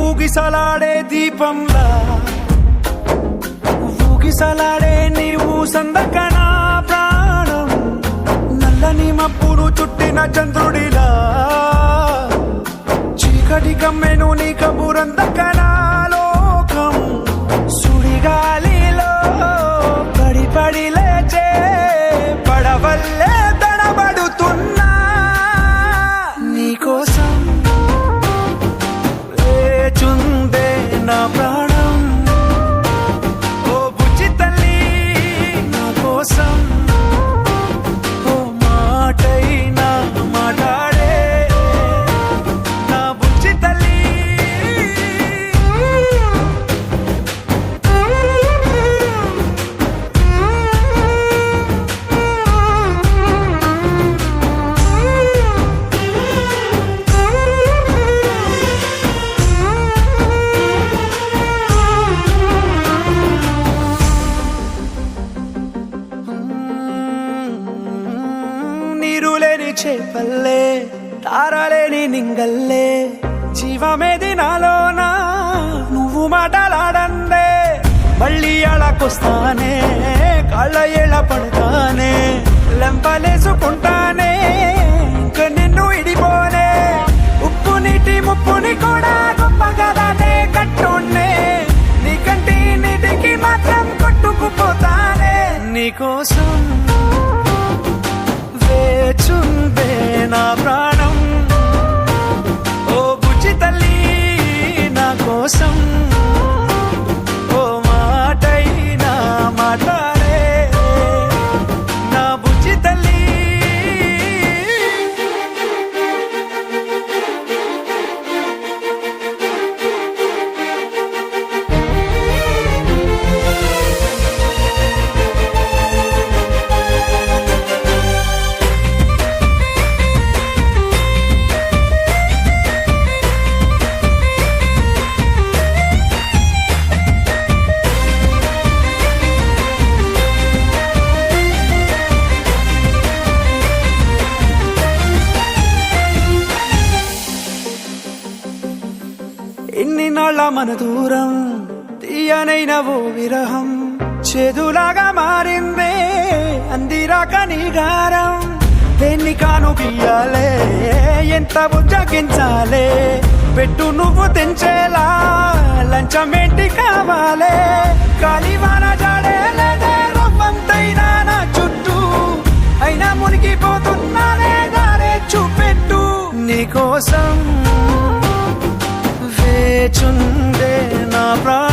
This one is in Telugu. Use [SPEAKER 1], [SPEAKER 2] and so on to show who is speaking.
[SPEAKER 1] ఊగిసలాడే దీపంలా ఊగిసలాడే నీవు సందకనా ప్రాణం నల్లని మప్పును చుట్టిన చంద్రుడిలా చీకటి కమ్మెను నీ కబురందకనా లోకం సుడిగాలిలో పడి పడి లేచే పడవల్లే తడబడుతున్నా నీకోసం వేచుందే నా ప్రాణం ఓ బుజ్జి తల్లి నా కోసం ఓ మాటైనా మాట్లాడే నా బుజ్జి తల్లి నీరులేని చేపల్లే తారలేని నింగల్లే జీవమేది నాలోనా నువ్వు మాటలాడందే మళ్ళీ అళకొస్తానే కాళ్ళ ఏళ్ళ పడతానే లెంపలేసుకుంటానే ఇంక నిన్ను ఇడిపోనే ఉప్పు నీటి ముప్పుని కూడా గొప్పగదానే కట్టున్నే నీ కంటి నీటికి మాత్రం కొట్టుకుపోతానే నీకోసం వేచుందే నా ప్రాణం ఓ బుజ్జి తల్లి నా కోసం ఓ మాటైనా మాట్లాడే నా బుజ్జి తల్లి ఎన్ని నాళ్ళ మన దూరం తీయనైన ఓ విరహం చేదులాగా మారిందే అందిరాక నీ గారం దేన్ని కాను బియ్యాలే ఎంత బుజ్జగించాలే పెట్టు నువ్వు తెంచేలా లంచమేంటి కావాలే కాలివాన జాడేలేదే రవ్వంతైనా నా చుట్టూ అయినా మునిగిపోతున్నానే దారే చూపెట్టు నీకోసం వేచుందే నా ప్రాణం